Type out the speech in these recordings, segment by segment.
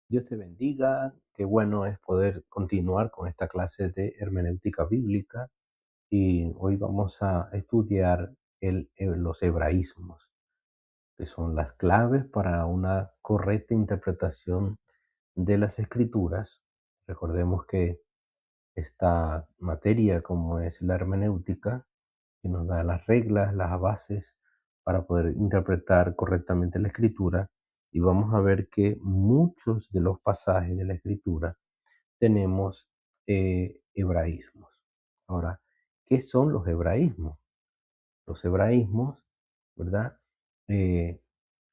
Dios te bendiga. Qué bueno es poder continuar con esta clase de hermenéutica bíblica y hoy vamos a estudiar los hebraísmos, que son las claves para una correcta interpretación de las escrituras. Recordemos que esta materia, como es la hermenéutica, que nos da las reglas, las bases para poder interpretar correctamente la escritura, y vamos a ver que muchos de los pasajes de la escritura tenemos hebraísmos. Ahora, ¿qué son los hebraísmos? Los hebraísmos, ¿verdad? Eh,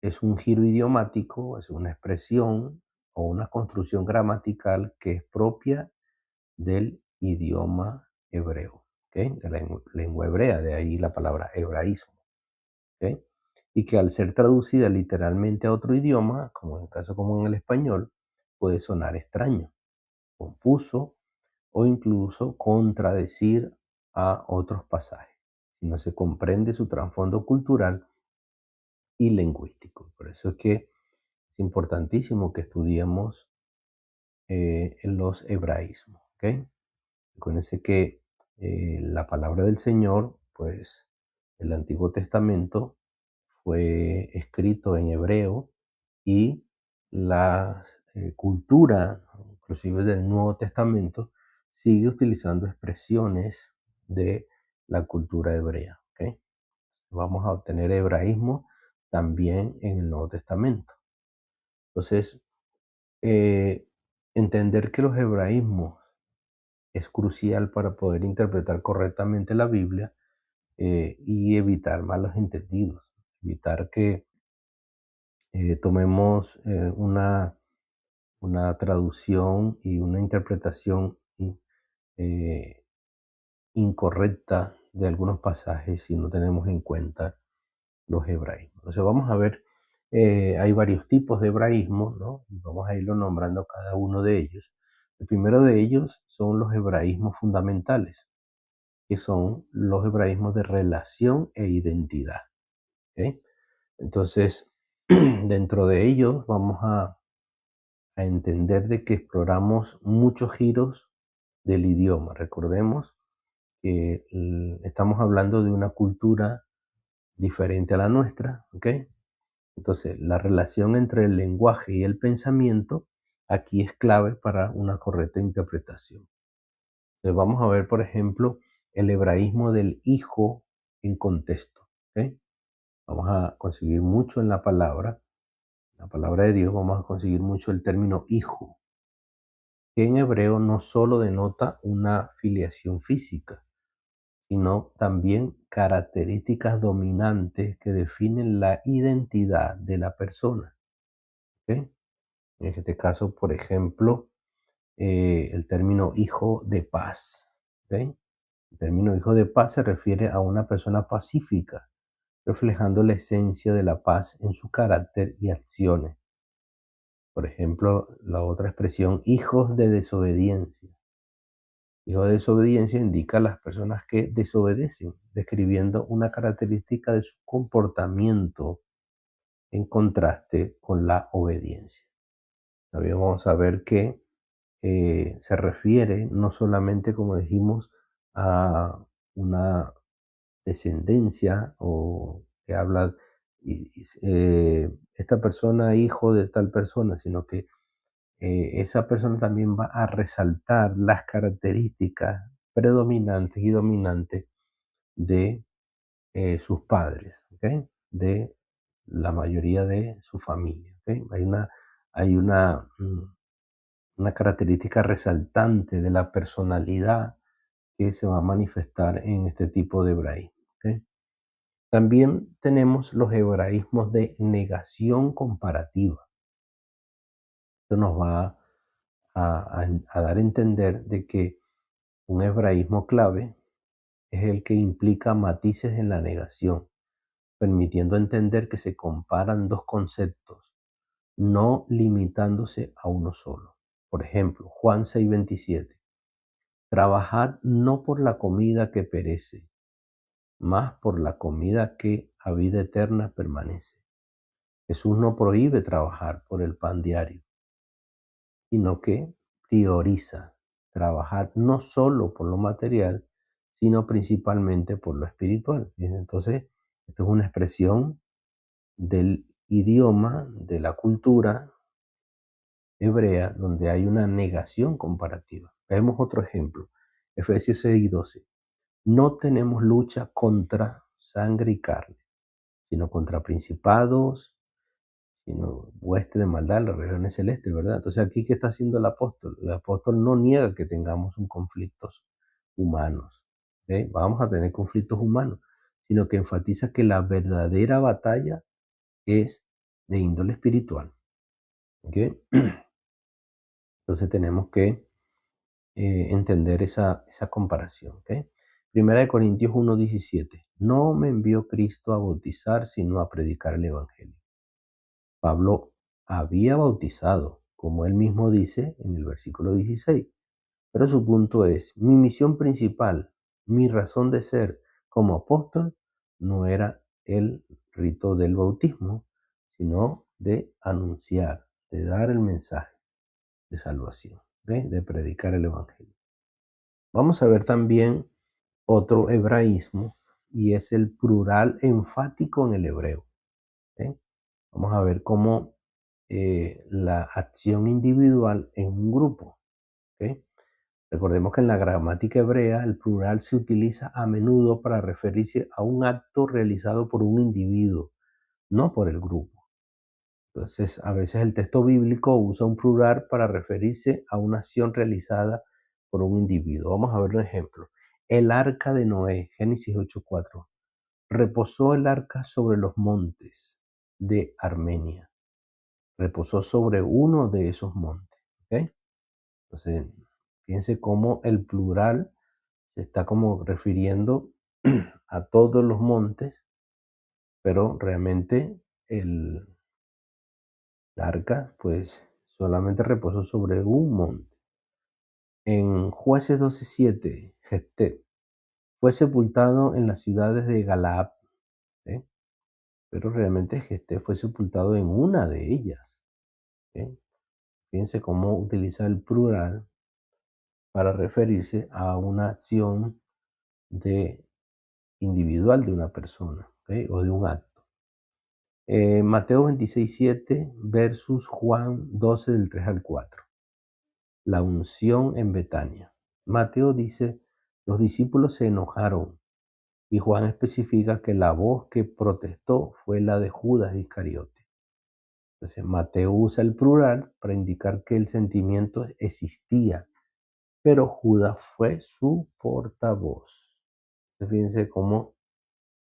es un giro idiomático, es una expresión o una construcción gramatical que es propia del idioma hebreo, ¿ok? De la lengua hebrea, de ahí la palabra hebraísmo, ¿ok? Y que al ser traducida literalmente a otro idioma, como en el caso como en el español, puede sonar extraño, confuso o incluso contradecir a otros pasajes, si no se comprende su trasfondo cultural y lingüístico. Por eso es que es importantísimo que estudiemos los hebraísmos, ¿ok? Acuérdense que la palabra del Señor, pues el Antiguo Testamento fue escrito en hebreo y la cultura, inclusive del Nuevo Testamento, sigue utilizando expresiones de la cultura hebrea. ¿Ok? Vamos a obtener hebraísmo también en el Nuevo Testamento. Entonces, eh, entender que los hebraísmos es crucial para poder interpretar correctamente la Biblia y evitar malos entendidos, evitar que tomemos una traducción y una interpretación eh, incorrecta de algunos pasajes si no tenemos en cuenta los hebraísmos. Entonces vamos a ver, hay varios tipos de hebraísmos, ¿no? Y vamos a irlo nombrando cada uno de ellos. El primero de ellos son los hebraísmos fundamentales, que son los hebraísmos de relación e identidad. ¿Ok? Entonces, dentro de ellos vamos a entender de que exploramos muchos giros del idioma. Recordemos que estamos hablando de una cultura diferente a la nuestra, ¿ok? Entonces, la relación entre el lenguaje y el pensamiento aquí es clave para una correcta interpretación. Entonces, vamos a ver, por ejemplo, el hebraísmo del hijo en contexto, ¿ok? Vamos a conseguir mucho en la palabra de Dios, vamos a conseguir mucho el término hijo, que en hebreo no solo denota una filiación física, sino también características dominantes que definen la identidad de la persona. ¿Ok? En este caso, por ejemplo, el término hijo de paz. ¿Ok? El término hijo de paz se refiere a una persona pacífica, reflejando la esencia de la paz en su carácter y acciones. Por ejemplo, la otra expresión, hijos de desobediencia. Hijo de desobediencia indica a las personas que desobedecen, describiendo una característica de su comportamiento en contraste con la obediencia. También vamos a ver que se refiere no solamente, como dijimos, a una descendencia o que habla esta persona hijo de tal persona, sino que esa persona también va a resaltar las características predominantes y dominantes de sus padres, ¿ok? De la mayoría de su familia, ¿ok? Hay una característica resaltante de la personalidad que se va a manifestar en este tipo de hebraísmo, ¿ok? También tenemos los hebraísmos de negación comparativa. Esto nos va a dar a entender de que un hebraísmo clave es el que implica matices en la negación, permitiendo entender que se comparan dos conceptos, no limitándose a uno solo. Por ejemplo, Juan 6:27. Trabajad no por la comida que perece, mas por la comida que a vida eterna permanece. Jesús no prohíbe trabajar por el pan diario, sino que prioriza trabajar no solo por lo material, sino principalmente por lo espiritual. Entonces, esto es una expresión del idioma, de la cultura hebrea, donde hay una negación comparativa. Vemos otro ejemplo, Efesios 6:12. No tenemos lucha contra sangre y carne, sino contra principados, sino hueste de maldad en las regiones celestes, ¿verdad? Entonces, aquí, ¿qué está haciendo el apóstol? El apóstol no niega que tengamos un conflictos humanos, ¿ok? Vamos a tener conflictos humanos, sino que enfatiza que la verdadera batalla es de índole espiritual, ¿ok? Entonces, tenemos que entender esa comparación, ¿ok? Primera de Corintios 1:17. No me envió Cristo a bautizar, sino a predicar el Evangelio. Pablo había bautizado, como él mismo dice en el versículo 16, pero su punto es, mi misión principal, mi razón de ser como apóstol, no era el rito del bautismo, sino de anunciar, de dar el mensaje de salvación, ¿ok? De predicar el Evangelio. Vamos a ver también otro hebraísmo y es el plural enfático en el hebreo, ¿ok? Vamos a ver cómo la acción individual en un grupo, ¿ok? Recordemos que en la gramática hebrea el plural se utiliza a menudo para referirse a un acto realizado por un individuo, no por el grupo. Entonces, a veces el texto bíblico usa un plural para referirse a una acción realizada por un individuo. Vamos a ver un ejemplo. El arca de Noé, Génesis 8:4. Reposó el arca sobre los montes de Armenia. Reposó sobre uno de esos montes, ¿ok? Entonces, fíjense cómo el plural se está como refiriendo a todos los montes, pero realmente el arca, pues, solamente reposó sobre un monte. En Jueces 12:7, Jefté fue sepultado en las ciudades de Galaad, ¿eh? Pero realmente Jefté fue sepultado en una de ellas, ¿eh? Fíjense cómo utiliza el plural para referirse a una acción de individual de una persona, ¿ok? O de un acto. Mateo 26:7 versus Juan 12 del 3 al 4. La unción en Betania. Mateo dice, los discípulos se enojaron y Juan especifica que la voz que protestó fue la de Judas Iscariote. Entonces, Mateo usa el plural para indicar que el sentimiento existía, pero Judas fue su portavoz. Entonces, fíjense cómo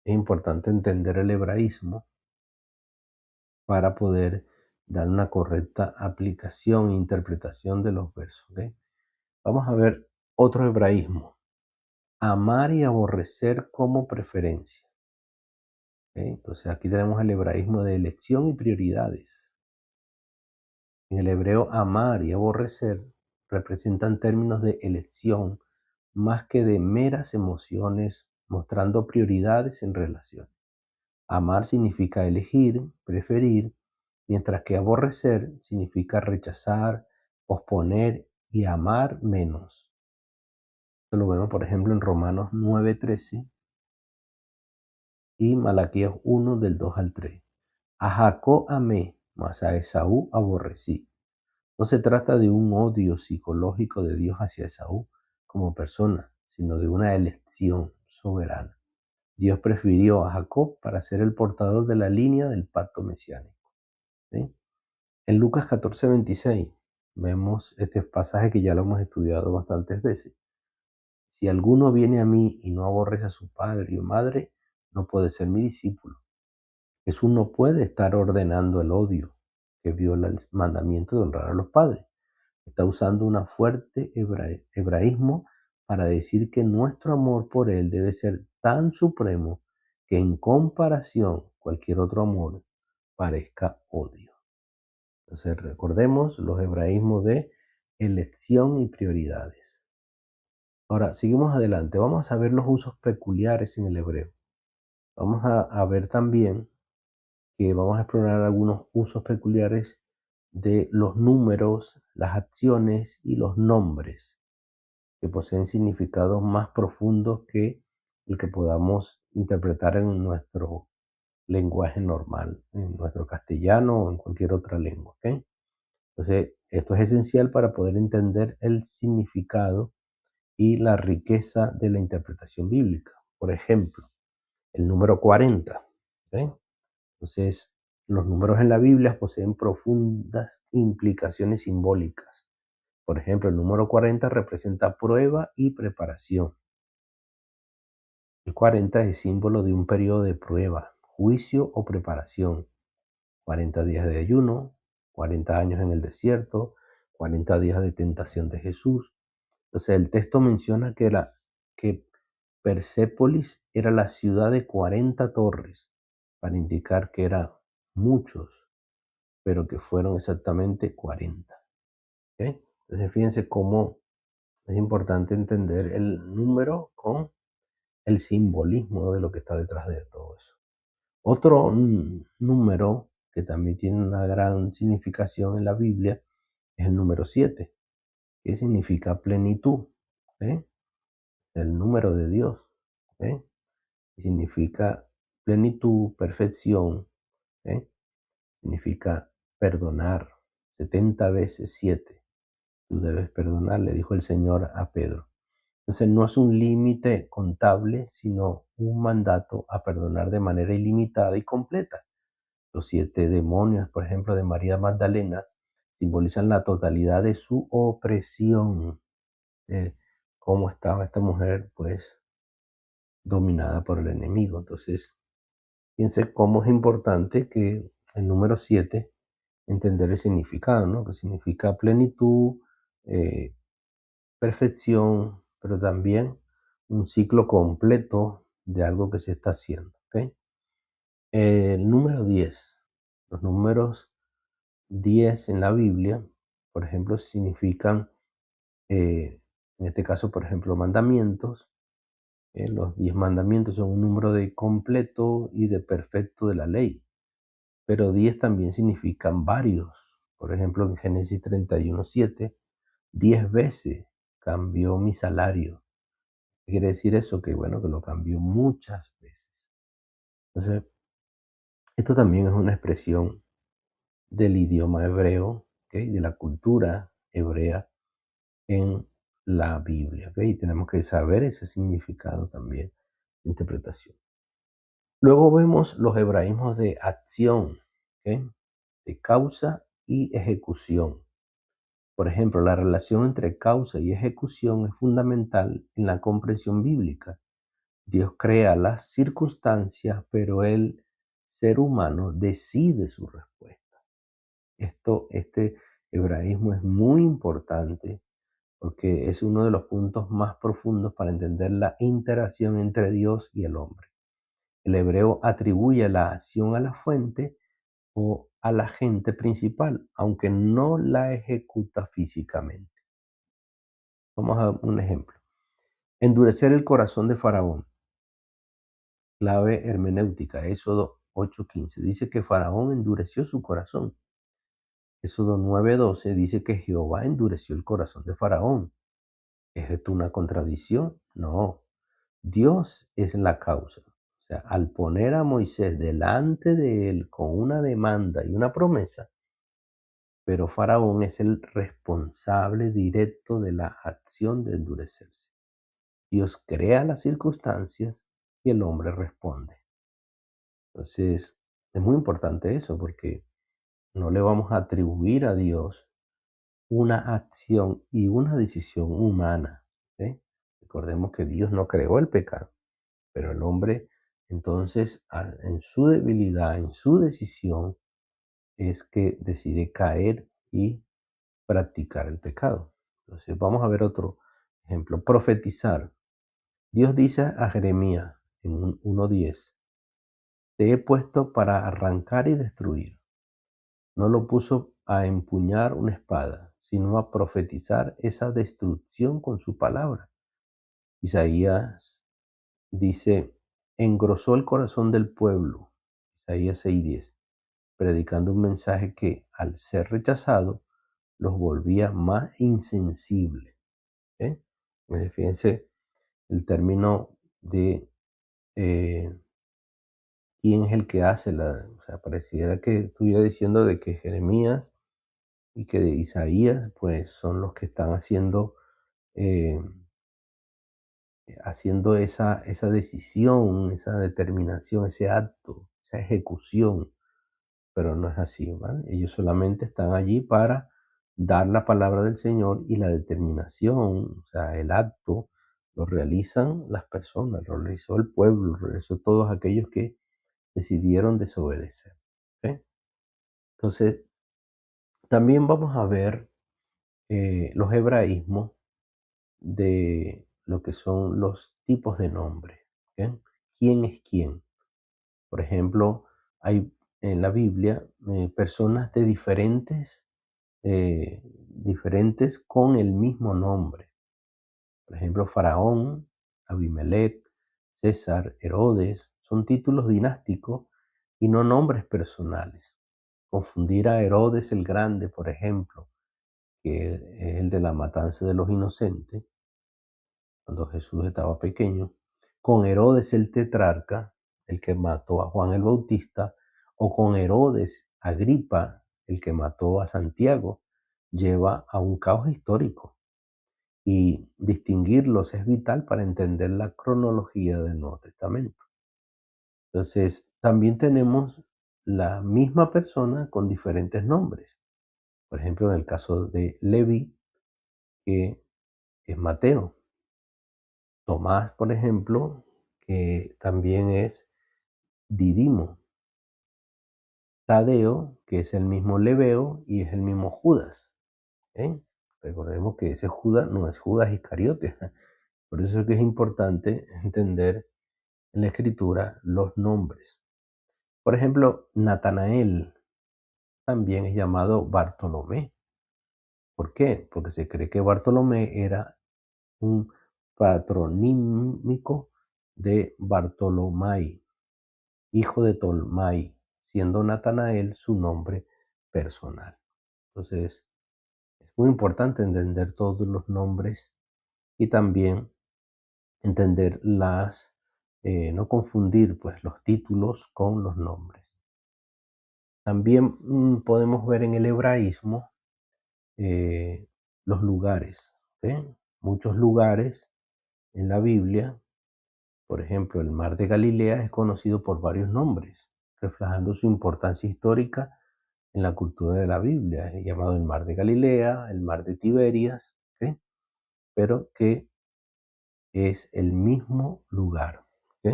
es importante entender el hebraísmo para poder dar una correcta aplicación e interpretación de los versos, ¿ok? Vamos a ver otro hebraísmo. Amar y aborrecer como preferencia, ¿ok? Entonces aquí tenemos el hebraísmo de elección y prioridades. En el hebreo, amar y aborrecer representan términos de elección más que de meras emociones, mostrando prioridades en relación. Amar significa elegir, preferir, mientras que aborrecer significa rechazar, posponer y amar menos. Esto lo vemos, por ejemplo, en Romanos 9:13 y Malaquías 1 del 2 al 3. A Jacob amé, mas a Esaú aborrecí. No se trata de un odio psicológico de Dios hacia Esaú como persona, sino de una elección soberana. Dios prefirió a Jacob para ser el portador de la línea del pacto mesiánico, ¿sí? En Lucas 14:26 vemos este pasaje que ya lo hemos estudiado bastantes veces. Si alguno viene a mí y no aborrece a su padre o madre, no puede ser mi discípulo. Jesús no puede estar ordenando el odio que viola el mandamiento de honrar a los padres. Está usando un fuerte hebraísmo para decir que nuestro amor por Él debe ser tan supremo que en comparación cualquier otro amor parezca odio. Entonces recordemos los hebraísmos de elección y prioridades. Ahora, seguimos adelante. Vamos a ver los usos peculiares en el hebreo. Vamos a ver también que vamos a explorar algunos usos peculiares de los números, las acciones y los nombres, que poseen significados más profundos que el que podamos interpretar en nuestro lenguaje normal, en nuestro castellano o en cualquier otra lengua. ¿Ok? Entonces, esto es esencial para poder entender el significado y la riqueza de la interpretación bíblica. Por ejemplo, el número 40. ¿Ok? Entonces, los números en la Biblia poseen profundas implicaciones simbólicas. Por ejemplo, el número 40 representa prueba y preparación. El 40 es símbolo de un periodo de prueba, juicio o preparación. 40 días de ayuno, 40 años en el desierto, 40 días de tentación de Jesús. Entonces el texto menciona que Persépolis era la ciudad de 40 torres, para indicar que eran muchos, pero que fueron exactamente 40. ¿Ok? Entonces fíjense cómo es importante entender el número con el simbolismo de lo que está detrás de todo eso. Otro número que también tiene una gran significación en la Biblia es el número 7, que significa plenitud. ¿Eh? El número de Dios. ¿Eh? Significa plenitud, perfección. ¿Eh? Significa perdonar. 70 veces 7. Tú debes perdonar, le dijo el Señor a Pedro. Entonces no es un límite contable, sino un mandato a perdonar de manera ilimitada y completa. Los 7 demonios, por ejemplo, de María Magdalena, simbolizan la totalidad de su opresión. Cómo estaba esta mujer, pues, dominada por el enemigo. Entonces, fíjense cómo es importante que el número 7, entender el significado, ¿no? Que significa plenitud, eh, perfección, pero también un ciclo completo de algo que se está haciendo. ¿Ok? El número 10. Los números 10 en la Biblia, por ejemplo, significan, en este caso, por ejemplo, mandamientos. Los 10 mandamientos son un número de completo y de perfecto de la ley, pero 10 también significan varios. Por ejemplo, en Génesis 31:7, 10 veces cambió mi salario. ¿Qué quiere decir eso? Que bueno, que lo cambió muchas veces. Entonces, esto también es una expresión del idioma hebreo, ¿ok? De la cultura hebrea en la Biblia, ¿ok? Y tenemos que saber ese significado también de interpretación. Luego vemos los hebraísmos de acción, ¿ok? De causa y ejecución. Por ejemplo, la relación entre causa y ejecución es fundamental en la comprensión bíblica. Dios crea las circunstancias, pero el ser humano decide su respuesta. Este hebraísmo es muy importante porque es uno de los puntos más profundos para entender la interacción entre Dios y el hombre. El hebreo atribuye la acción a la fuente o al agente principal, aunque no la ejecuta físicamente. Vamos a un ejemplo. Endurecer el corazón de Faraón. Clave hermenéutica, Éxodo 8:15. Dice que Faraón endureció su corazón. Éxodo 9:12 dice que Jehová endureció el corazón de Faraón. ¿Es esto una contradicción? No. Dios es la causa. O sea, al poner a Moisés delante de él con una demanda y una promesa, pero Faraón es el responsable directo de la acción de endurecerse. Dios crea las circunstancias y el hombre responde. Entonces, es muy importante eso porque no le vamos a atribuir a Dios una acción y una decisión humana. ¿Sí? Recordemos que Dios no creó el pecado, pero el hombre entonces en su debilidad, en su decisión, es que decide caer y practicar el pecado. Entonces vamos a ver otro ejemplo. Profetizar. Dios dice a Jeremías en 1:10, te he puesto para arrancar y destruir. No lo puso a empuñar una espada, sino a profetizar esa destrucción con su palabra. Isaías dice, engrosó el corazón del pueblo. Isaías 6:10, predicando un mensaje que al ser rechazado, los volvía más insensibles. ¿Eh? Fíjense el término de eh, quién es el que hace o sea, pareciera que estuviera diciendo de que Jeremías y que de Isaías, pues son los que están eh, haciendo esa decisión, esa determinación, ese acto, esa ejecución, pero no es así, ¿vale? Ellos solamente están allí para dar la palabra del Señor y la determinación, o sea, el acto, lo realizan las personas, lo realizó el pueblo, lo realizó todos aquellos que decidieron desobedecer. ¿Ok? Entonces, también vamos a ver los hebraísmos de lo que son los tipos de nombres. ¿Ok? ¿Quién es quién? Por ejemplo, hay en la Biblia personas de diferentes con el mismo nombre. Por ejemplo, Faraón, Abimelech, César, Herodes, son títulos dinásticos y no nombres personales. Confundir a Herodes el Grande, por ejemplo, que es el de la matanza de los inocentes, cuando Jesús estaba pequeño, con Herodes el tetrarca, el que mató a Juan el Bautista, o con Herodes Agripa, el que mató a Santiago, lleva a un caos histórico. Y distinguirlos es vital para entender la cronología del Nuevo Testamento. Entonces, también tenemos la misma persona con diferentes nombres. Por ejemplo, en el caso de Leví, que es Mateo. Tomás, por ejemplo, que también es Didimo. Tadeo, que es el mismo Leveo y es el mismo Judas. ¿Eh? Recordemos que ese Judas no es Judas Iscariote. Por eso es que es importante entender en la escritura los nombres. Por ejemplo, Natanael también es llamado Bartolomé. ¿Por qué? Porque se cree que Bartolomé era un patronímico de Bartolomai, hijo de Tolmai, siendo Natanael su nombre personal. Entonces, es muy importante entender todos los nombres y también entender no confundir pues los títulos con los nombres. También podemos ver en el hebraísmo eh, los lugares. ¿Sí? Muchos lugares en la Biblia, por ejemplo, el mar de Galilea es conocido por varios nombres, reflejando su importancia histórica en la cultura de la Biblia. Es llamado el mar de Galilea, el mar de Tiberias, ¿sí? Pero que es el mismo lugar. ¿Sí?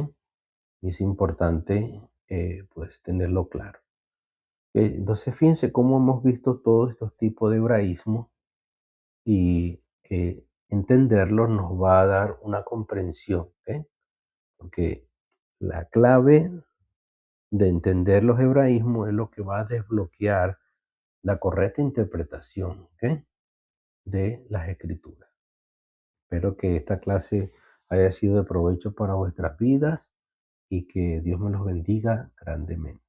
Y es importante pues tenerlo claro. Entonces fíjense cómo hemos visto todos estos tipos de hebraísmo y entenderlos nos va a dar una comprensión, ¿ok? Porque la clave de entender los hebraísmos es lo que va a desbloquear la correcta interpretación, ¿ok? De las escrituras. Espero que esta clase haya sido de provecho para vuestras vidas y que Dios me los bendiga grandemente.